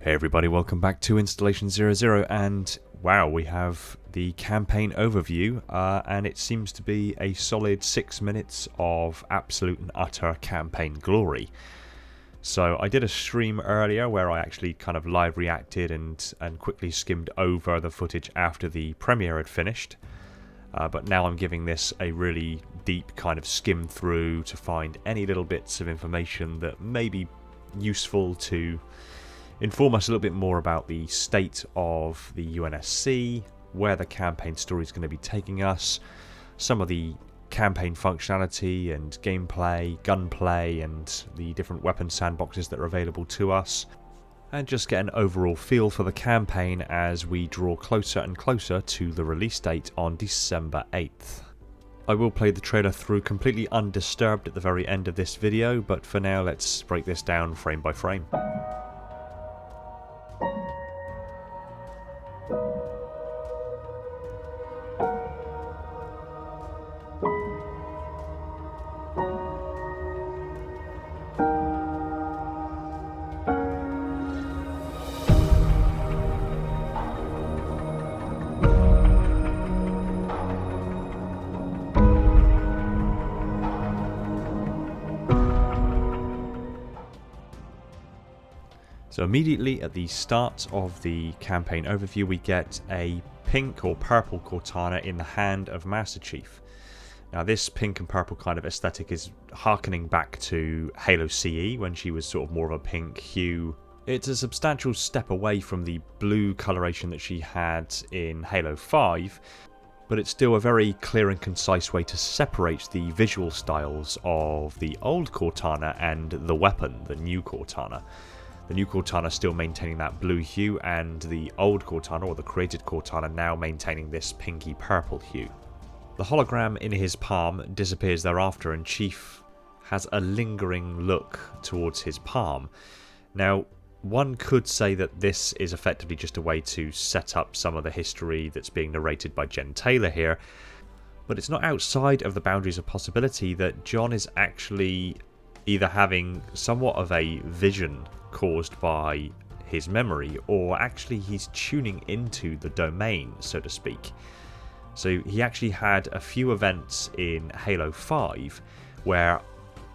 Hey everybody, welcome back to Installation 00, and wow, we have the campaign overview, and it seems to be a solid 6 minutes of absolute and utter campaign glory. So I did a stream earlier where I actually kind of live reacted and quickly skimmed over the footage after the premiere had finished, but now I'm giving this a really deep kind of skim through to find any little bits of information that may be useful to inform us a little bit more about the state of the UNSC, where the campaign story is going to be taking us, some of the campaign functionality and gameplay, gunplay, and the different weapon sandboxes that are available to us, and just get an overall feel for the campaign as we draw closer and closer to the release date on December 8th. I will play the trailer through completely undisturbed at the very end of this video, but for now let's break this down frame by frame. So immediately at the start of the campaign overview we get a pink or purple Cortana in the hand of Master Chief. Now this pink and purple kind of aesthetic is harkening back to Halo CE when she was sort of more of a pink hue. It's a substantial step away from the blue coloration that she had in Halo 5, but it's still a very clear and concise way to separate the visual styles of the old Cortana and the weapon, the new Cortana. The new Cortana still maintaining that blue hue, and the old Cortana, or the created Cortana, now maintaining this pinky purple hue. The hologram in his palm disappears thereafter, and Chief has a lingering look towards his palm. Now, one could say that this is effectively just a way to set up some of the history that's being narrated by Jen Taylor here, but it's not outside of the boundaries of possibility that John is actually either having somewhat of a vision caused by his memory, or actually he's tuning into the domain, so to speak. So he actually had a few events in Halo 5 where,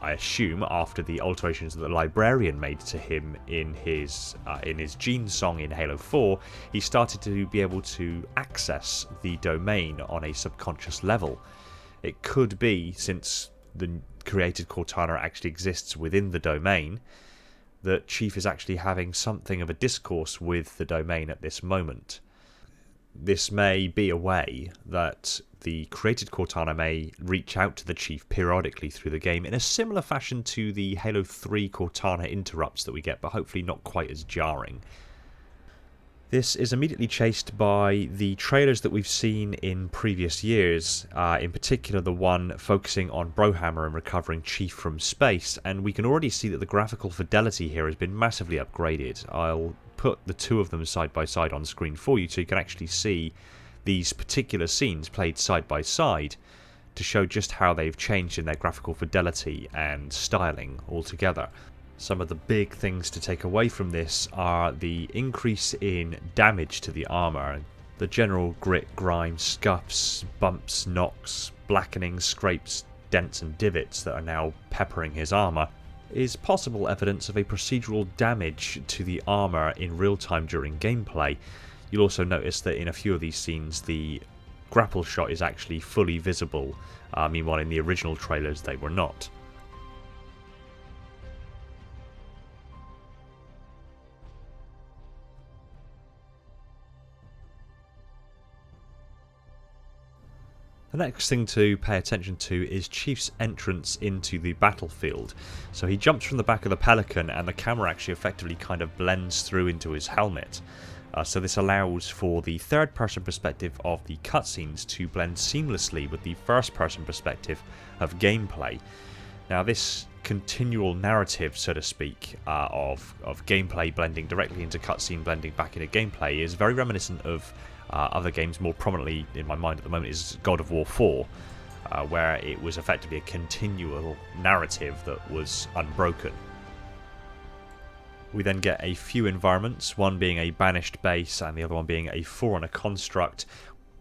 I assume after the alterations that the librarian made to him in his gene song in Halo 4, he started to be able to access the domain on a subconscious level. It could be, since the created Cortana actually exists within the domain, that Chief is actually having something of a discourse with the domain at this moment. This may be a way that the created Cortana may reach out to the Chief periodically through the game in a similar fashion to the Halo 3 Cortana interrupts that we get, but hopefully not quite as jarring. This is immediately chased by the trailers that we've seen in previous years, in particular the one focusing on BroHammer and recovering Chief from space, and we can already see that the graphical fidelity here has been massively upgraded. I'll put the two of them side by side on screen for you so you can actually see these particular scenes played side by side to show just how they've changed in their graphical fidelity and styling altogether. Some of the big things to take away from this are the increase in damage to the armour, the general grit, grime, scuffs, bumps, knocks, blackenings, scrapes, dents and divots that are now peppering his armour is possible evidence of a procedural damage to the armour in real time during gameplay. You'll also notice that in a few of these scenes the grapple shot is actually fully visible, meanwhile in the original trailers they were not. The next thing to pay attention to is Chief's entrance into the battlefield. So he jumps from the back of the Pelican and the camera actually effectively kind of blends through into his helmet. So this allows for the third person perspective of the cutscenes to blend seamlessly with the first person perspective of gameplay. Now this continual narrative, so to speak, of gameplay blending directly into cutscene, blending back into gameplay is very reminiscent of other games. More prominently in my mind at the moment is God of War 4, where it was effectively a continual narrative that was unbroken. We then get a few environments, one being a Banished base and the other one being a Forerunner construct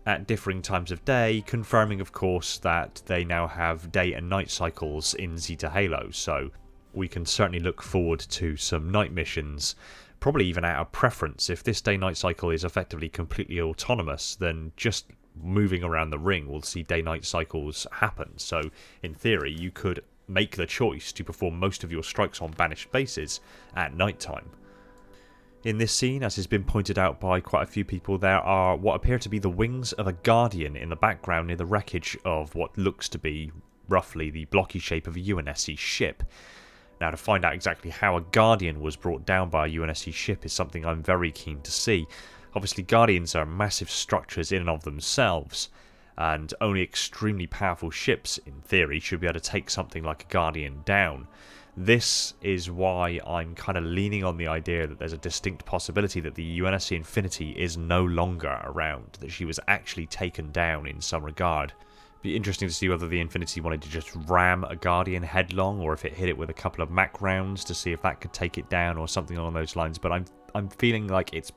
at differing times of day, confirming of course that they now have day and night cycles in Zeta Halo, so we can certainly look forward to some night missions, probably even out of preference. If this day-night cycle is effectively completely autonomous, then just moving around the ring will see day-night cycles happen, so in theory you could make the choice to perform most of your strikes on Banished bases at night time. In this scene, as has been pointed out by quite a few people, there are what appear to be the wings of a Guardian in the background near the wreckage of what looks to be roughly the blocky shape of a UNSC ship. Now, to find out exactly how a Guardian was brought down by a UNSC ship is something I'm very keen to see. Obviously, Guardians are massive structures in and of themselves, and only extremely powerful ships, in theory, should be able to take something like a Guardian down. This is why I'm kind of leaning on the idea that there's a distinct possibility that the UNSC Infinity is no longer around, that she was actually taken down in some regard. Be interesting to see whether the Infinity wanted to just ram a Guardian headlong, or if it hit it with a couple of Mac rounds to see if that could take it down, or something along those lines. But I'm feeling like it's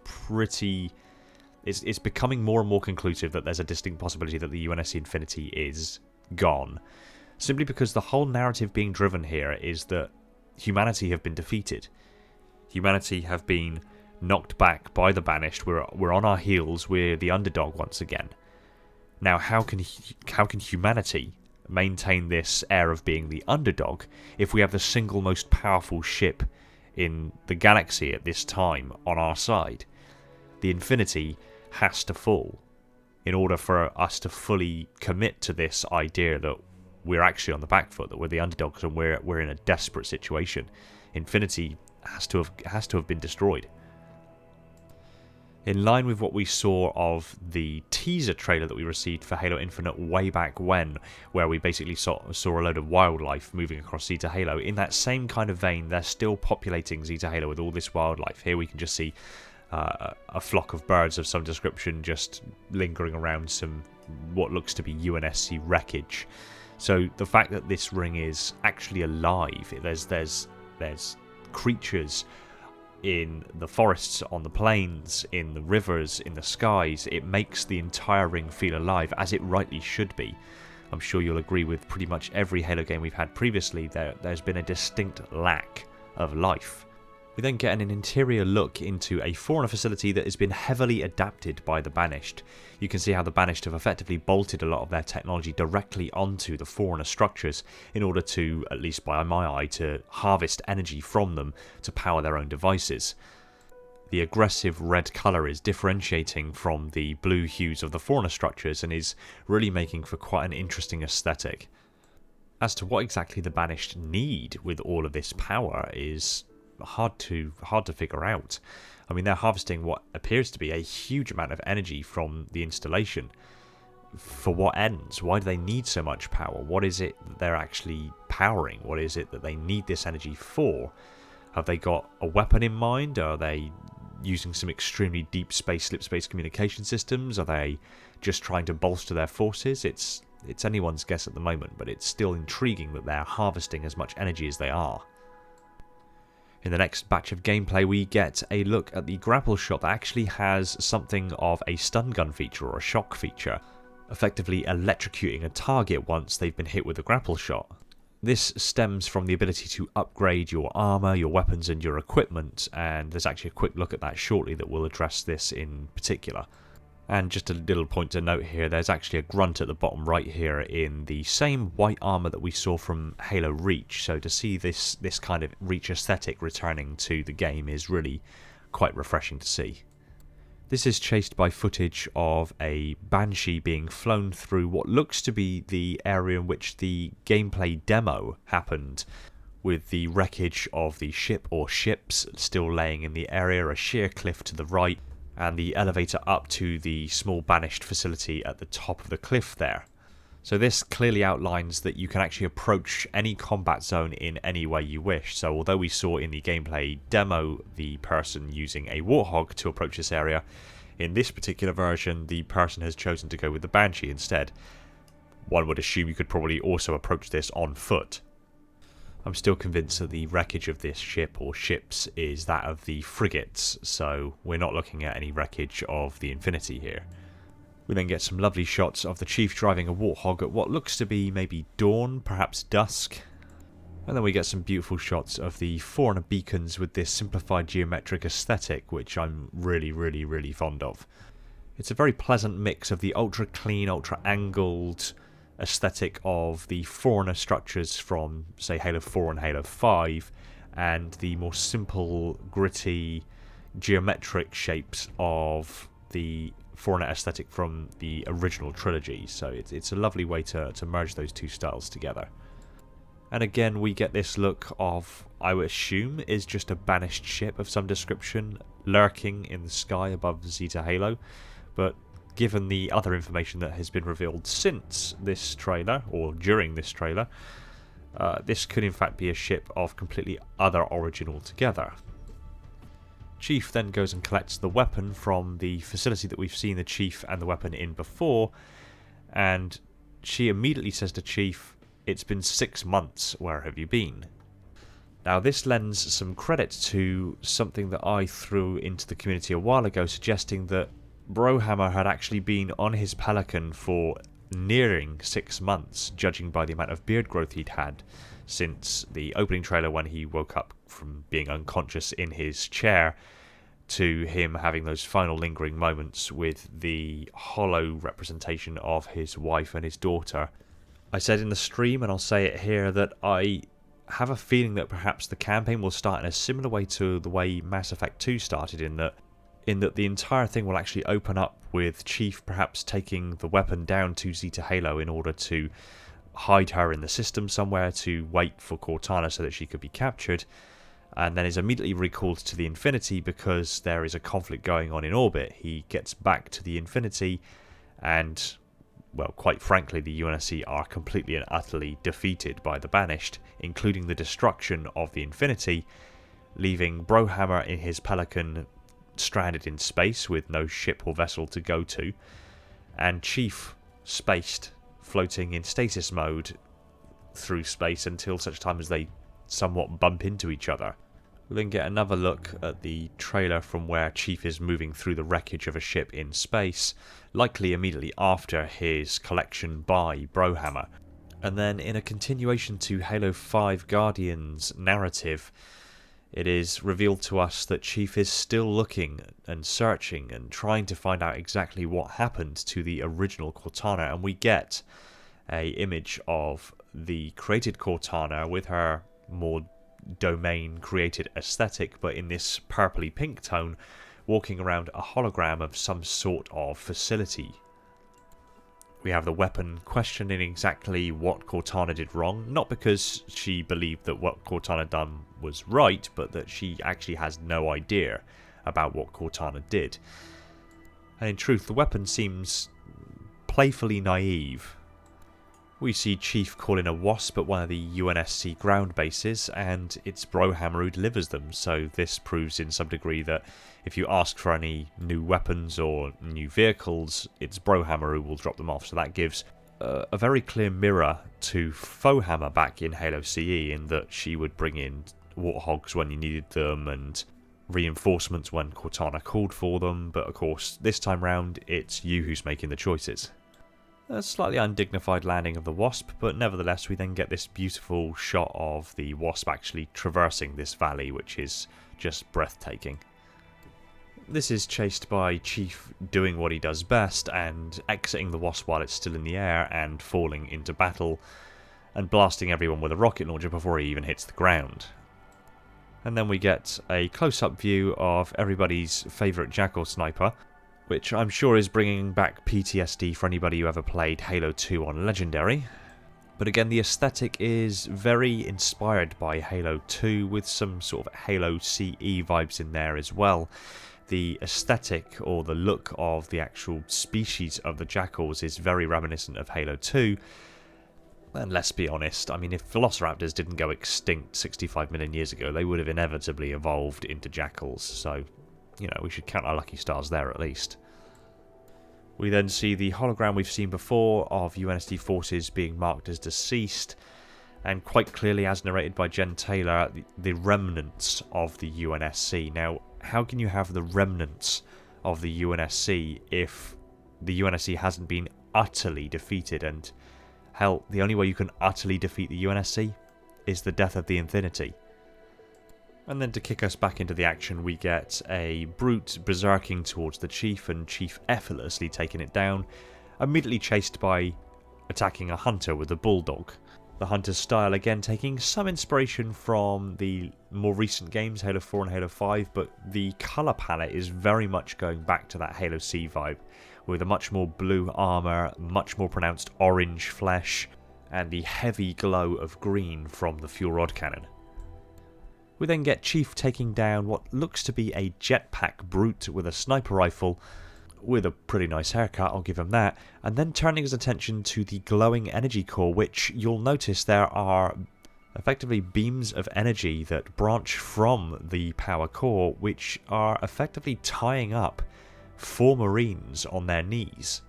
becoming more and more conclusive that there's a distinct possibility that the UNSC Infinity is gone. Simply because the whole narrative being driven here is that humanity have been defeated. Humanity have been knocked back by the Banished. We're on our heels. We're the underdog once again. Now, how can humanity maintain this air of being the underdog if we have the single most powerful ship in the galaxy at this time on our side? The Infinity has to fall in order for us to fully commit to this idea that we're actually on the back foot, that we're the underdogs and we're in a desperate situation. Infinity has to have been destroyed. In line with what we saw of the teaser trailer that we received for Halo Infinite way back when, where we basically saw a load of wildlife moving across Zeta Halo, in that same kind of vein, they're still populating Zeta Halo with all this wildlife. Here we can just see a flock of birds of some description just lingering around some what looks to be UNSC wreckage. So the fact that this ring is actually alive, there's creatures in the forests, on the plains, in the rivers, in the skies, it makes the entire ring feel alive, as it rightly should be. I'm sure you'll agree with pretty much every Halo game we've had previously, there's been a distinct lack of life. We then get an interior look into a Forerunner facility that has been heavily adapted by the Banished. You can see how the Banished have effectively bolted a lot of their technology directly onto the Forerunner structures in order to, at least by my eye, to harvest energy from them to power their own devices. The aggressive red colour is differentiating from the blue hues of the Forerunner structures and is really making for quite an interesting aesthetic. As to what exactly the Banished need with all of this power is hard to figure out. I mean, they're harvesting what appears to be a huge amount of energy from the installation. For what ends? Why do they need so much power? What is it that they're actually powering? What is it that they need this energy for? Have they got a weapon in mind? Are they using some extremely deep space, slip space communication systems? Are they just trying to bolster their forces? It's anyone's guess at the moment, but it's still intriguing that they're harvesting as much energy as they are. In the next batch of gameplay, we get a look at the grapple shot that actually has something of a stun gun feature or a shock feature, effectively electrocuting a target once they've been hit with a grapple shot. This stems from the ability to upgrade your armour, your weapons and your equipment, and there's actually a quick look at that shortly that will address this in particular. And just a little point to note here, there's actually a grunt at the bottom right here in the same white armour that we saw from Halo Reach, so to see this kind of Reach aesthetic returning to the game is really quite refreshing to see. This is chased by footage of a Banshee being flown through what looks to be the area in which the gameplay demo happened, with the wreckage of the ship or ships still laying in the area, a sheer cliff to the right, and the elevator up to the small Banished facility at the top of the cliff there. So this clearly outlines that you can actually approach any combat zone in any way you wish. So although we saw in the gameplay demo the person using a Warthog to approach this area, in this particular version the person has chosen to go with the Banshee instead. One would assume you could probably also approach this on foot. I'm still convinced that the wreckage of this ship or ships is that of the frigates, so we're not looking at any wreckage of the Infinity here. We then get some lovely shots of the Chief driving a warthog at what looks to be maybe dawn, perhaps dusk. And then we get some beautiful shots of the Forerunner beacons with this simplified geometric aesthetic, which I'm really fond of. It's a very pleasant mix of the ultra clean, ultra angled aesthetic of the Forerunner structures from, say, Halo 4 and Halo 5, and the more simple, gritty, geometric shapes of the Forerunner aesthetic from the original trilogy. So it's a lovely way to merge those two styles together. And again, we get this look of, I would assume, is just a banished ship of some description lurking in the sky above Zeta Halo. But given the other information that has been revealed since this trailer, or during this trailer, this could in fact be a ship of completely other origin altogether. Chief then goes and collects the weapon from the facility that we've seen the Chief and the weapon in before, and she immediately says to Chief, "It's been 6 months, where have you been?" Now this lends some credit to something that I threw into the community a while ago, suggesting that BroHammer had actually been on his Pelican for nearing 6 months, judging by the amount of beard growth he'd had since the opening trailer when he woke up from being unconscious in his chair, to him having those final lingering moments with the hollow representation of his wife and his daughter. I said in the stream, and I'll say it here, that I have a feeling that perhaps the campaign will start in a similar way to the way Mass Effect 2 started, in that the entire thing will actually open up with Chief perhaps taking the weapon down to Zeta Halo in order to hide her in the system somewhere to wait for Cortana so that she could be captured, and then is immediately recalled to the Infinity because there is a conflict going on in orbit. He gets back to the Infinity and, well, quite frankly, the UNSC are completely and utterly defeated by the Banished, including the destruction of the Infinity, leaving BroHammer in his Pelican stranded in space with no ship or vessel to go to, and Chief spaced, floating in stasis mode through space until such time as they somewhat bump into each other. We'll then get another look at the trailer from where Chief is moving through the wreckage of a ship in space, likely immediately after his collection by BroHammer. And then in a continuation to Halo 5 Guardian's narrative, it is revealed to us that Chief is still looking and searching and trying to find out exactly what happened to the original Cortana, and we get an image of the created Cortana with her more domain created aesthetic, but in this purpley pink tone, walking around a hologram of some sort of facility. We have the weapon questioning exactly what Cortana did wrong, not because she believed that what Cortana done was right, but that she actually has no idea about what Cortana did. And in truth, the weapon seems playfully naive. We see Chief call in a wasp at one of the UNSC ground bases, and it's BroHammer who delivers them, so this proves in some degree that if you ask for any new weapons or new vehicles, it's BroHammer who will drop them off. So that gives a very clear mirror to BroHammer back in Halo CE, in that she would bring in warthogs when you needed them and reinforcements when Cortana called for them, but of course this time round it's you who's making the choices. A slightly undignified landing of the Wasp, but nevertheless we then get this beautiful shot of the Wasp actually traversing this valley, which is just breathtaking. This is chased by Chief doing what he does best and exiting the Wasp while it's still in the air and falling into battle and blasting everyone with a rocket launcher before he even hits the ground. And then we get a close-up view of everybody's favourite Jackal sniper, which I'm sure is bringing back PTSD for anybody who ever played Halo 2 on Legendary. But again, the aesthetic is very inspired by Halo 2, with some sort of Halo CE vibes in there as well. The aesthetic, or the look of the actual species of the Jackals, is very reminiscent of Halo 2. And let's be honest, I mean, if Velociraptors didn't go extinct 65 million years ago, they would have inevitably evolved into Jackals, so you know, we should count our lucky stars there at least. We then see the hologram we've seen before of UNSC forces being marked as deceased, and quite clearly, as narrated by Jen Taylor, the remnants of the UNSC. Now, how can you have the remnants of the UNSC if the UNSC hasn't been utterly defeated? And hell, the only way you can utterly defeat the UNSC is the death of the Infinity. And then to kick us back into the action, we get a brute berserking towards the Chief, and Chief effortlessly taking it down, immediately chased by attacking a hunter with a bulldog. The hunter's style again taking some inspiration from the more recent games, Halo 4 and Halo 5, but the colour palette is very much going back to that Halo C vibe, with a much more blue armour, much more pronounced orange flesh, and the heavy glow of green from the fuel rod cannon. We then get Chief taking down what looks to be a jetpack brute with a sniper rifle, with a pretty nice haircut, I'll give him that, and then turning his attention to the glowing energy core, which you'll notice there are effectively beams of energy that branch from the power core, which are effectively tying up 4 Marines on their knees.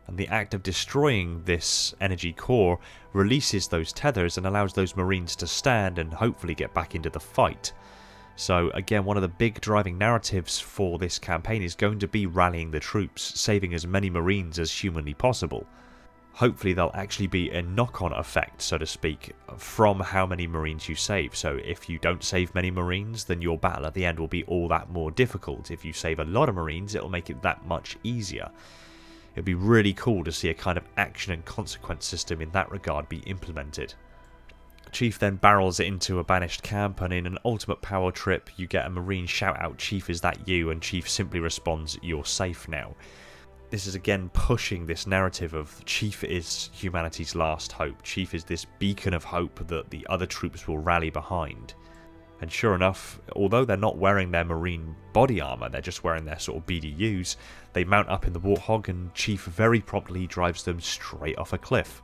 And the act of destroying this energy core releases those tethers and allows those Marines to stand and hopefully get back into the fight. So again, one of the big driving narratives for this campaign is going to be rallying the troops, saving as many Marines as humanly possible. Hopefully there'll actually be a knock-on effect, so to speak, from how many Marines you save. So if you don't save many Marines, then your battle at the end will be all that more difficult. If you save a lot of Marines, it'll make it that much easier. It'd be really cool to see a kind of action and consequence system in that regard be implemented. Chief then barrels it into a Banished camp, and in an ultimate power trip you get a Marine shout out, "Chief, is that you?" and Chief simply responds, "You're safe now." This is again pushing this narrative of Chief is humanity's last hope. Chief is this beacon of hope that the other troops will rally behind. And sure enough, although they're not wearing their Marine body armour, they're just wearing their sort of BDUs, they mount up in the Warthog and Chief very promptly drives them straight off a cliff.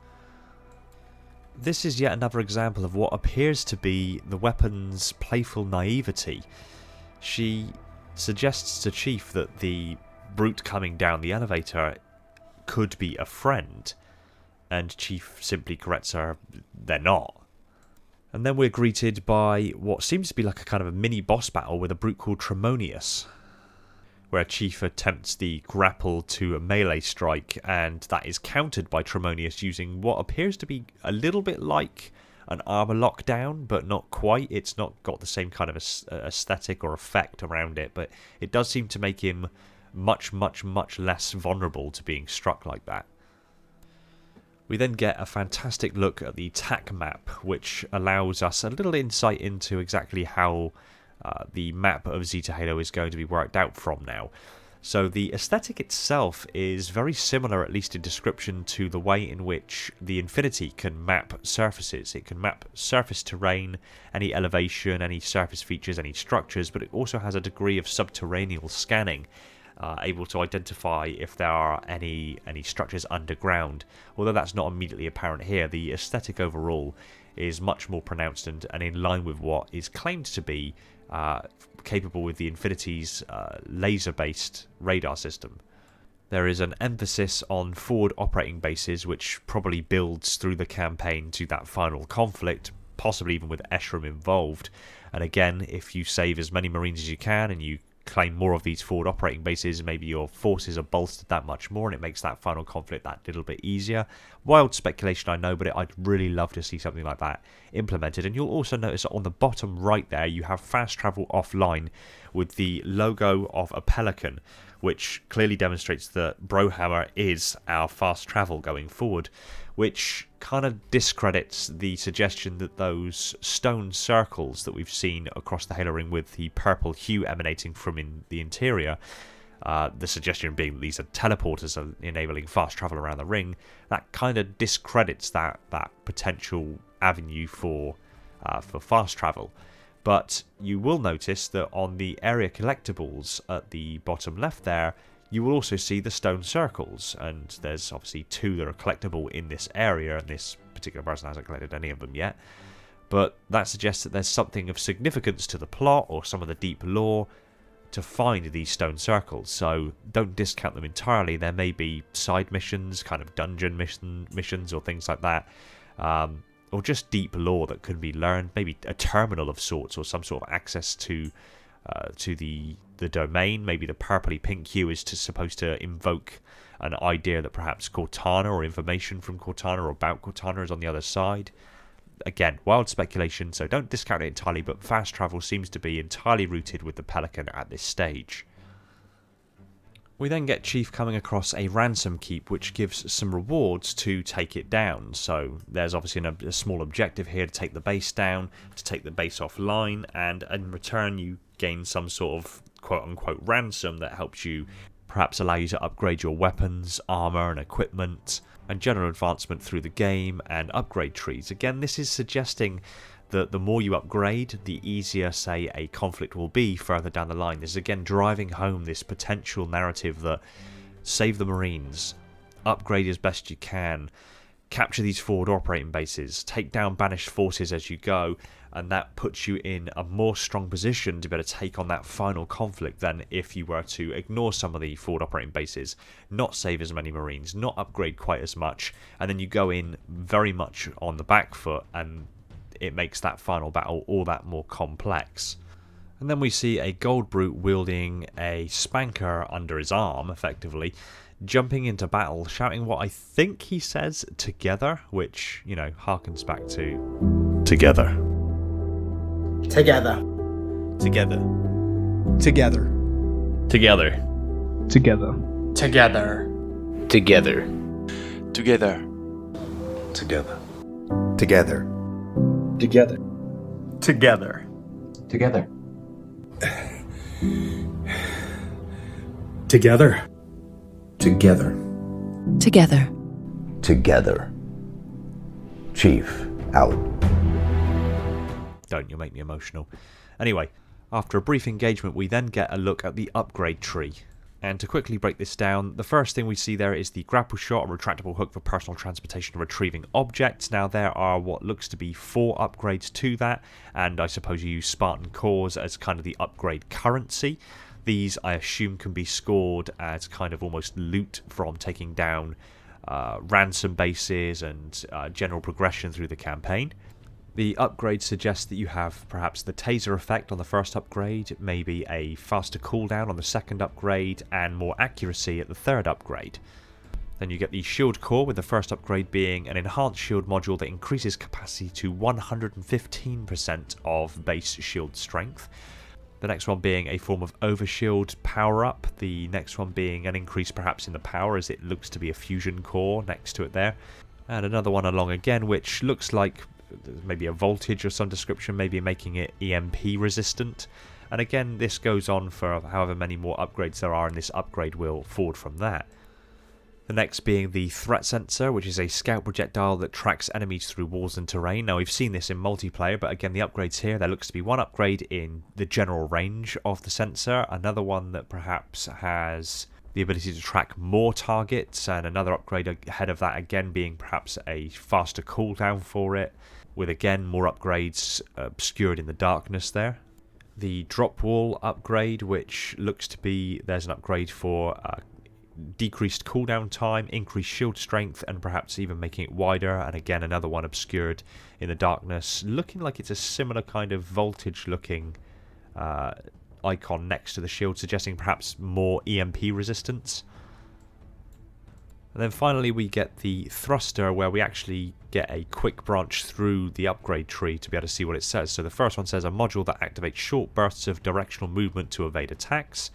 This is yet another example of what appears to be the weapon's playful naivety. She suggests to Chief that the brute coming down the elevator could be a friend, and Chief simply corrects her, "They're not." And then we're greeted by what seems to be like a kind of a mini boss battle with a brute called Tremonius, where Chief attempts the grapple to a melee strike, and that is countered by Tremonius using what appears to be a little bit like an armor lockdown, but not quite. It's not got the same kind of aesthetic or effect around it, but it does seem to make him much less vulnerable to being struck like that. We then get a fantastic look at the TAC map, which allows us a little insight into exactly how the map of Zeta Halo is going to be worked out from now. So the aesthetic itself is very similar, at least in description, to the way in which the Infinity can map surfaces. It can map surface terrain, any elevation, any surface features, any structures, but it also has a degree of subterranean scanning, able to identify if there are any structures underground. Although that's not immediately apparent here, the aesthetic overall is much more pronounced and in line with what is claimed to be capable with the Infinity's laser-based radar system. There is an emphasis on forward operating bases, which probably builds through the campaign to that final conflict, possibly even with Eshram involved. And again, if you save as many Marines as you can and you claim more of these forward operating bases, maybe your forces are bolstered that much more and it makes that final conflict that little bit easier. Wild speculation, I know, but I'd really love to see something like that implemented. And you'll also notice on the bottom right there you have fast travel offline with the logo of a pelican, which clearly demonstrates that BroHammer is our fast travel going forward, which kind of discredits the suggestion that those stone circles that we've seen across the Halo ring with the purple hue emanating from in the interior, the suggestion being that these are teleporters enabling fast travel around the ring, that kind of discredits that potential avenue for fast travel. But you will notice that on the area collectibles at the bottom left there, you will also see the stone circles, and there's obviously 2 that are collectible in this area, and this particular person hasn't collected any of them yet. But that suggests that there's something of significance to the plot or some of the deep lore to find these stone circles, so don't discount them entirely. There may be side missions, kind of dungeon missions or things like that. or just deep lore that can be learned, maybe a terminal of sorts or some sort of access to the domain. Maybe the purpley pink hue is supposed to invoke an idea that perhaps Cortana or information from Cortana or about Cortana is on the other side. Again, wild speculation, so don't discount it entirely, but fast travel seems to be entirely rooted with the Pelican at this stage. We then get Chief coming across a ransom keep which gives some rewards to take it down. So there's obviously a small objective here to take the base down, to take the base offline, and in return you gain some sort of quote-unquote ransom that helps you perhaps allow you to upgrade your weapons, armour and equipment, and general advancement through the game and upgrade trees. Again, this is suggesting that the more you upgrade, the easier, say, a conflict will be further down the line. This is again driving home this potential narrative that save the Marines, upgrade as best you can, capture these forward operating bases, take down banished forces as you go, and that puts you in a more strong position to be able to take on that final conflict than if you were to ignore some of the forward operating bases, not save as many Marines, not upgrade quite as much, and then you go in very much on the back foot, and it makes that final battle all that more complex. And then we see a gold brute wielding a spanker under his arm, effectively, jumping into battle, shouting what I think he says, together, which, you know, harkens back to together. Together. Together. Together. Together. Together. Together. Together. Together. Together. Together. Together. Together. Together. Together. Together. Together. Together. Chief, out. Don't, you'll make me emotional. Anyway, after a brief engagement we then get a look at the upgrade tree. And to quickly break this down, the first thing we see there is the grapple shot, a retractable hook for personal transportation and retrieving objects. Now there are what looks to be 4 upgrades to that, and I suppose you use Spartan cores as kind of the upgrade currency. These I assume can be scored as kind of almost loot from taking down ransom bases and general progression through the campaign. The upgrade suggests that you have perhaps the taser effect on the first upgrade, maybe a faster cooldown on the second upgrade, and more accuracy at the third upgrade. Then you get the shield core, with the first upgrade being an enhanced shield module that increases capacity to 115% of base shield strength. The next one being a form of overshield power-up, the next one being an increase perhaps in the power as it looks to be a fusion core next to it there. And another one along again which looks like maybe a voltage of some description, maybe making it EMP resistant. And again, this goes on for however many more upgrades there are, and this upgrade will forward from that. The next being the threat sensor, which is a scout projectile that tracks enemies through walls and terrain. Now we've seen this in multiplayer, but again the upgrades here, there looks to be one upgrade in the general range of the sensor, another one that perhaps has the ability to track more targets, and another upgrade ahead of that again being perhaps a faster cooldown for it, with again more upgrades obscured in the darkness there. The drop wall upgrade, which looks to be there's an upgrade for decreased cooldown time, increased shield strength, and perhaps even making it wider, and again another one obscured in the darkness, looking like it's a similar kind of voltage looking icon next to the shield, suggesting perhaps more EMP resistance. And then finally we get the thruster, where we actually get a quick branch through the upgrade tree to be able to see what it says. So the first one says a module that activates short bursts of directional movement to evade attacks.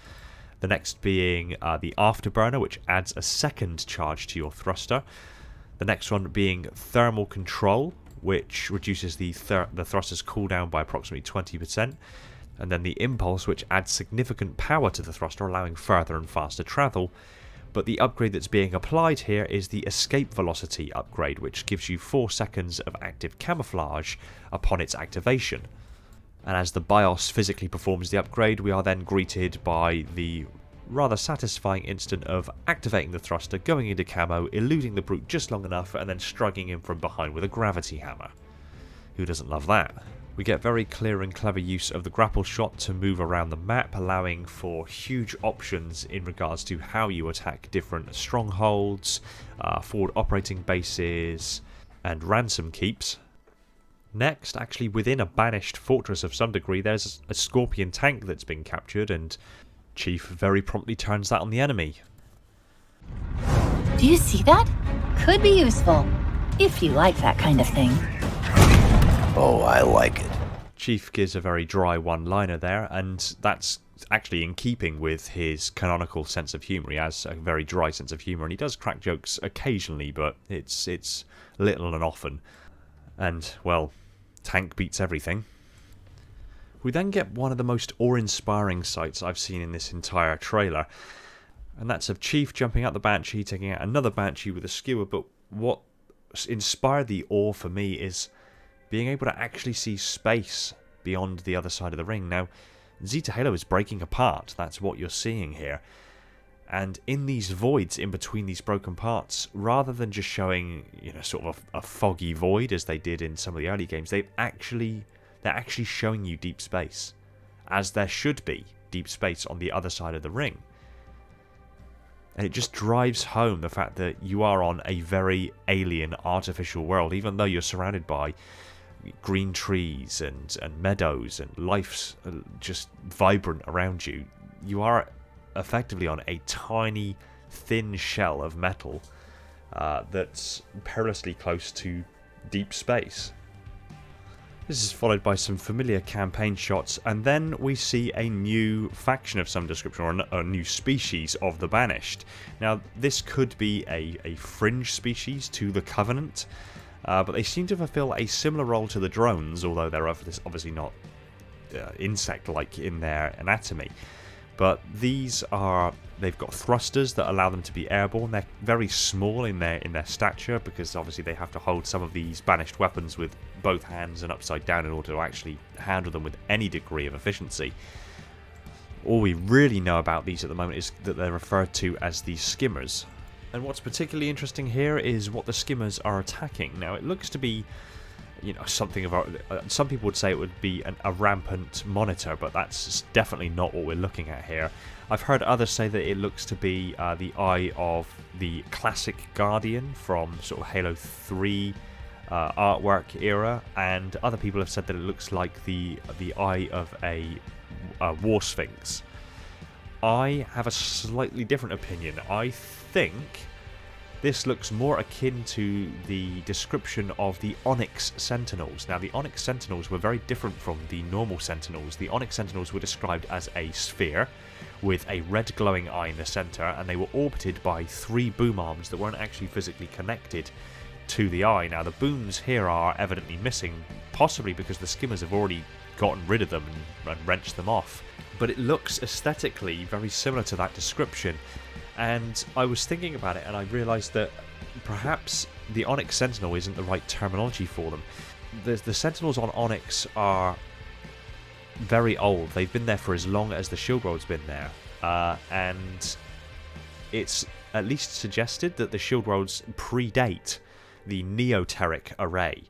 The next being the afterburner, which adds a second charge to your thruster. The next one being thermal control, which reduces the thruster's cooldown by approximately 20%. And then the impulse, which adds significant power to the thruster, allowing further and faster travel. But the upgrade that's being applied here is the escape velocity upgrade, which gives you 4 seconds of active camouflage upon its activation. And as the BIOS physically performs the upgrade, we are then greeted by the rather satisfying instant of activating the thruster, going into camo, eluding the brute just long enough, and then striking him from behind with a gravity hammer. Who doesn't love that? We get very clear and clever use of the grapple shot to move around the map, allowing for huge options in regards to how you attack different strongholds, forward operating bases, and ransom keeps. Next, actually within a banished fortress of some degree, there's a Scorpion tank that's been captured, and Chief very promptly turns that on the enemy. Do you see that? Could be useful, if you like that kind of thing. Oh, I like it. Chief gives a very dry one-liner there, and that's actually in keeping with his canonical sense of humour. He has a very dry sense of humour, and he does crack jokes occasionally, but it's little and often. And, well, tank beats everything. We then get one of the most awe-inspiring sights I've seen in this entire trailer, and that's of Chief jumping out the Banshee, taking out another Banshee with a skewer. But what inspired the awe for me is being able to actually see space beyond the other side of the ring. Now, Zeta Halo is breaking apart, that's what you're seeing here. And in these voids in between these broken parts, rather than just showing, sort of a foggy void as they did in some of the early games, they're actually showing you deep space, as there should be deep space on the other side of the ring. And it just drives home the fact that you are on a very alien artificial world, even though you're surrounded by green trees and meadows and life's just vibrant around you. You are effectively on a tiny, thin shell of metal that's perilously close to deep space. This is followed by some familiar campaign shots, and then we see a new faction of some description, or a new species of the Banished. Now, this could be a fringe species to the Covenant, but they seem to fulfill a similar role to the drones, although they're obviously not insect-like in their anatomy. But they've got thrusters that allow them to be airborne. They're very small in their stature, because obviously they have to hold some of these banished weapons with both hands and upside down in order to actually handle them with any degree of efficiency. All we really know about these at the moment is that they're referred to as the skimmers. And what's particularly interesting here is what the skimmers are attacking. Now, it looks to be something of some people would say it would be a rampant monitor, but that's definitely not what we're looking at here. I've heard others say that it looks to be the eye of the classic Guardian from sort of Halo 3 artwork era, and other people have said that it looks like the eye of a War Sphinx. I have a slightly different opinion. I think this looks more akin to the description of the Onyx Sentinels. Now, the Onyx Sentinels were very different from the normal Sentinels. The Onyx Sentinels were described as a sphere with a red glowing eye in the centre, and they were orbited by 3 boom arms that weren't actually physically connected to the eye. Now, the booms here are evidently missing, possibly because the skimmers have already gotten rid of them and wrenched them off. But it looks aesthetically very similar to that description. And I was thinking about it, and I realised that perhaps the Onyx Sentinel isn't the right terminology for them. The Sentinels on Onyx are very old. They've been there for as long as the shield world's been there. And it's at least suggested that the shield worlds predate the Neoteric array.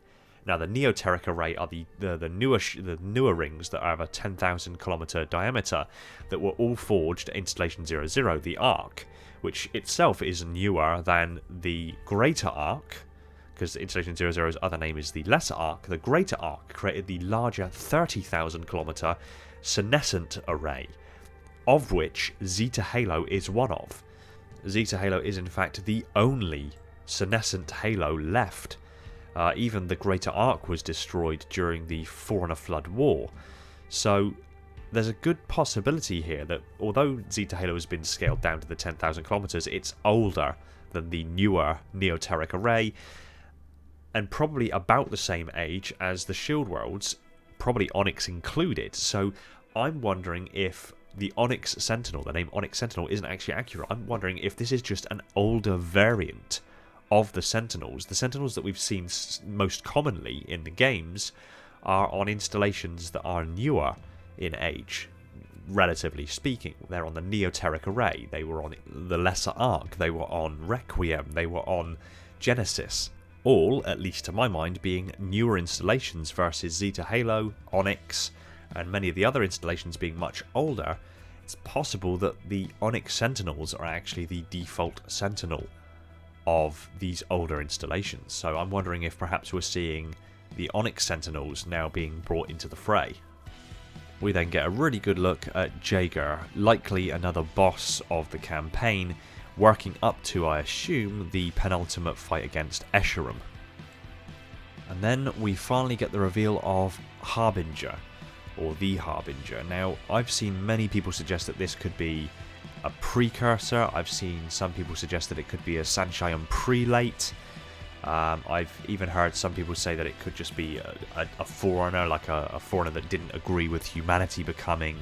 Now, the Neoteric array are the newer rings that have a 10,000 kilometer diameter that were all forged at Installation 00, the Ark, which itself is newer than the Greater Ark, because Installation 00's other name is the Lesser Ark. The Greater Ark created the larger 30,000 kilometer senescent array, of which Zeta Halo is one of. Zeta Halo is in fact the only senescent halo left. Even the Greater Ark was destroyed during the Forerunner Flood War. So there's a good possibility here that although Zeta Halo has been scaled down to the 10,000 kilometers, it's older than the newer Neoteric array, and probably about the same age as the Shield Worlds, probably Onyx included. So I'm wondering if the Onyx Sentinel, the name Onyx Sentinel, isn't actually accurate. I'm wondering if this is just an older variant of the Sentinels. The Sentinels that we've seen most commonly in the games are on installations that are newer in age, relatively speaking. They're on the Neoteric array, they were on the Lesser Ark, they were on Requiem, they were on Genesis. All, at least to my mind, being newer installations versus Zeta Halo, Onyx, and many of the other installations being much older. It's possible that the Onyx Sentinels are actually the default Sentinel of these older installations. So I'm wondering if perhaps we're seeing the Onyx Sentinels now being brought into the fray. We then get a really good look at Jaeger, likely another boss of the campaign, working up to, I assume, the penultimate fight against Escharum. And then we finally get the reveal of Harbinger, or the Harbinger. Now, I've seen many people suggest that this could be a precursor. I've seen some people suggest that it could be a Sanshayam prelate. I've even heard some people say that it could just be a foreigner, like a foreigner that didn't agree with humanity becoming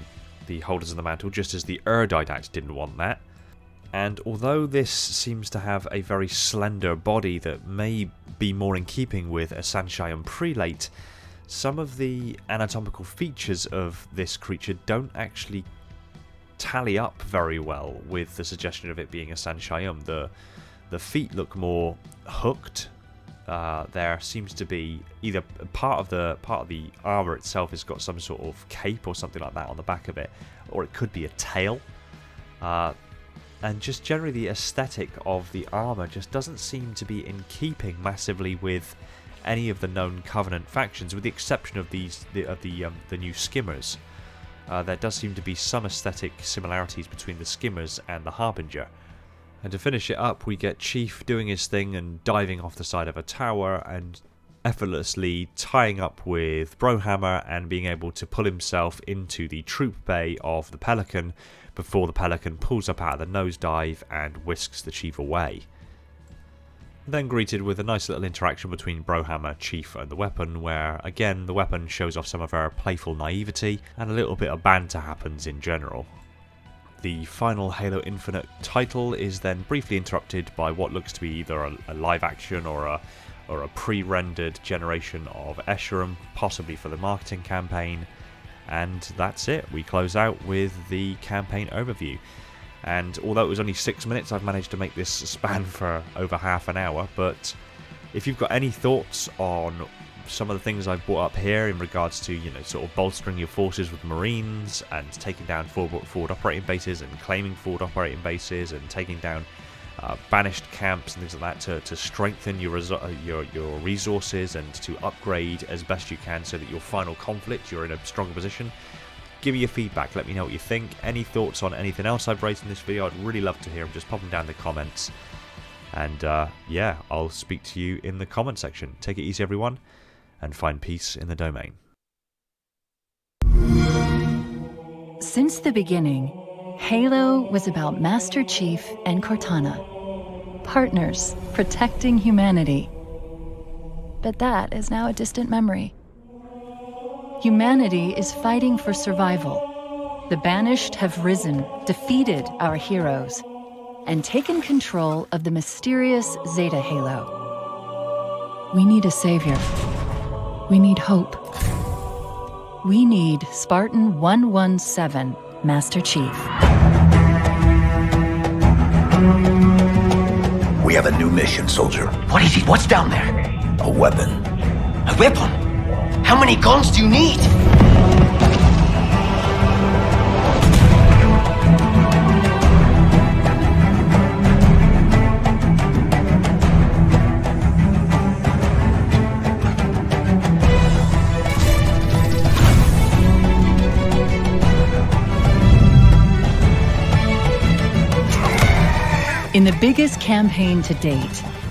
the holders of the mantle, just as the Erdidact didn't want that. And although this seems to have a very slender body that may be more in keeping with a Sanshayam prelate, some of the anatomical features of this creature don't actually tally up very well with the suggestion of it being a Sanshayam. The feet look more hooked. There seems to be either part of the armor itself has got some sort of cape or something like that on the back of it, or it could be a tail. And just generally the aesthetic of the armor just doesn't seem to be in keeping massively with any of the known Covenant factions, with the exception of the new Skimmers. There does seem to be some aesthetic similarities between the Skimmers and the Harbinger. And to finish it up, we get Chief doing his thing and diving off the side of a tower and effortlessly tying up with BroHammer and being able to pull himself into the troop bay of the Pelican before the Pelican pulls up out of the nosedive and whisks the Chief away. Then greeted with a nice little interaction between BroHammer, Chief and the weapon, where again the weapon shows off some of her playful naivety and a little bit of banter happens in general. The final Halo Infinite title is then briefly interrupted by what looks to be either a live action or a pre-rendered generation of Escharum, possibly for the marketing campaign, and that's it. We close out with the campaign overview. And although it was only 6 minutes, I've managed to make this span for over half an hour. But if you've got any thoughts on some of the things I've brought up here in regards to, sort of bolstering your forces with Marines and taking down forward operating bases and claiming forward operating bases and taking down banished camps and things like that to strengthen your resources and to upgrade as best you can so that your final conflict you're in a stronger position, give me your feedback, let me know what you think. Any thoughts on anything else I've raised in this video, I'd really love to hear them. Just pop them down in the comments. And yeah, I'll speak to you in the comment section. Take it easy, everyone, and find peace in the domain. Since the beginning, Halo was about Master Chief and Cortana, partners protecting humanity. But that is now a distant memory. Humanity is fighting for survival. The Banished have risen, defeated our heroes, and taken control of the mysterious Zeta Halo. We need a savior. We need hope. We need Spartan 117, Master Chief. We have a new mission, soldier. What is it? What's down there? A weapon. A weapon? How many guns do you need? In the biggest campaign to date,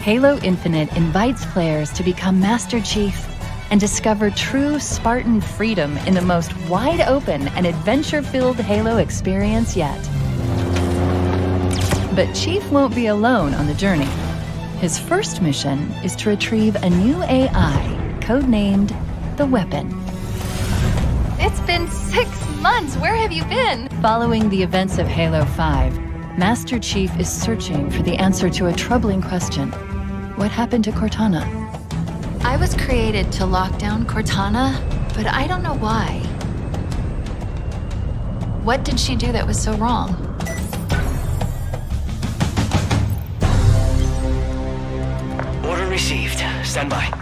Halo Infinite invites players to become Master Chief and discover true Spartan freedom in the most wide-open and adventure-filled Halo experience yet. But Chief won't be alone on the journey. His first mission is to retrieve a new AI, codenamed the Weapon. It's been 6 months. Where have you been? Following the events of Halo 5, Master Chief is searching for the answer to a troubling question. What happened to Cortana? I was created to lock down Cortana, but I don't know why. What did she do that was so wrong? Order received. Stand by.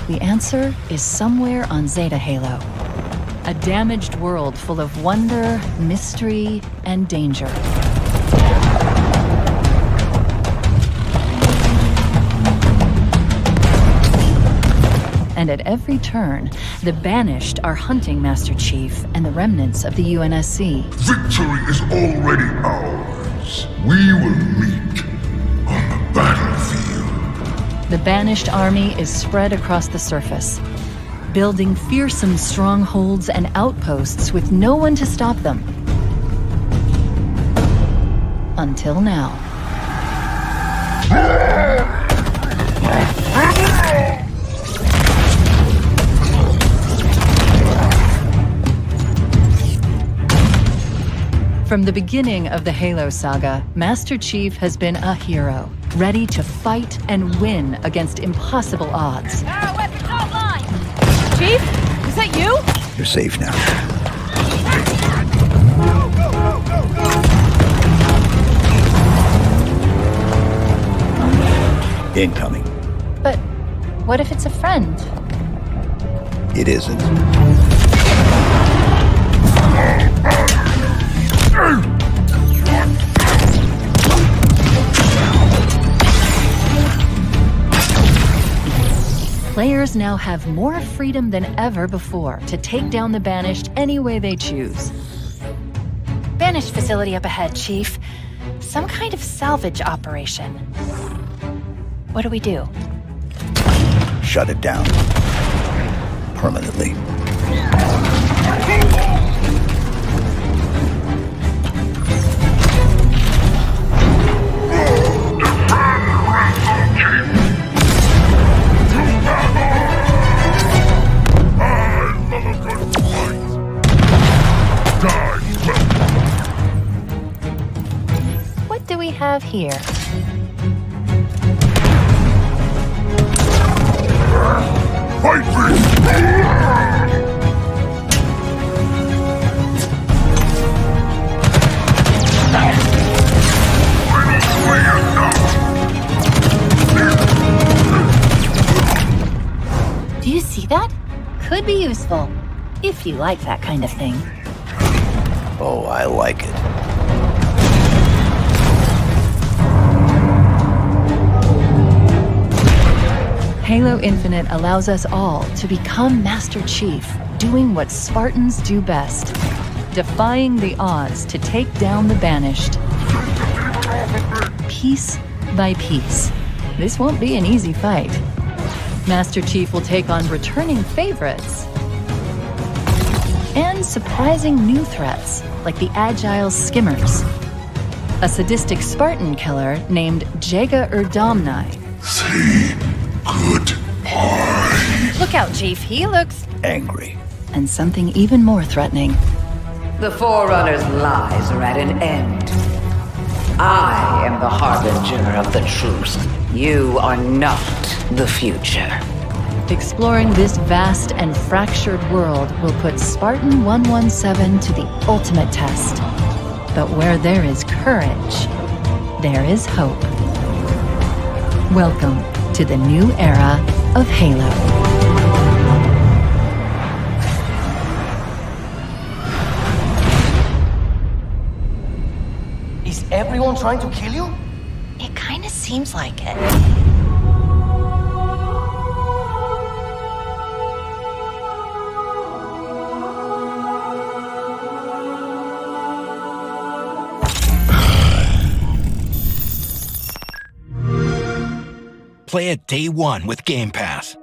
The answer is somewhere on Zeta Halo. A damaged world full of wonder, mystery, and danger. And at every turn, the Banished are hunting Master Chief and the remnants of the UNSC. Victory is already ours. We will meet on the battlefield. The Banished army is spread across the surface, building fearsome strongholds and outposts with no one to stop them. Until now. From the beginning of the Halo saga, Master Chief has been a hero, ready to fight and win against impossible odds. Our weapons online! Chief, is that you? You're safe now. Incoming. But what if it's a friend? It isn't. Players now have more freedom than ever before to take down the Banished any way they choose. Banished facility up ahead, Chief. Some kind of salvage operation. What do we do? Shut it down. Permanently. What do we have here? Fight me! Do you see that? Could be useful, if you like that kind of thing. Oh, I like it. Halo Infinite allows us all to become Master Chief, doing what Spartans do best, defying the odds to take down the Banished. Piece by piece. This won't be an easy fight. Master Chief will take on returning favorites and surprising new threats, like the agile Skimmers, a sadistic Spartan killer named Jaga Erdamni. Goodbye. Look out, Chief. He looks Angry. And something even more threatening. The Forerunner's lies are at an end. I am the harbinger of the truth. You are not the future. Exploring this vast and fractured world will put Spartan 117 to the ultimate test. But where there is courage, there is hope. Welcome to the new era of Halo. Is everyone trying to kill you? It kind of seems like it. Play it day one with Game Pass.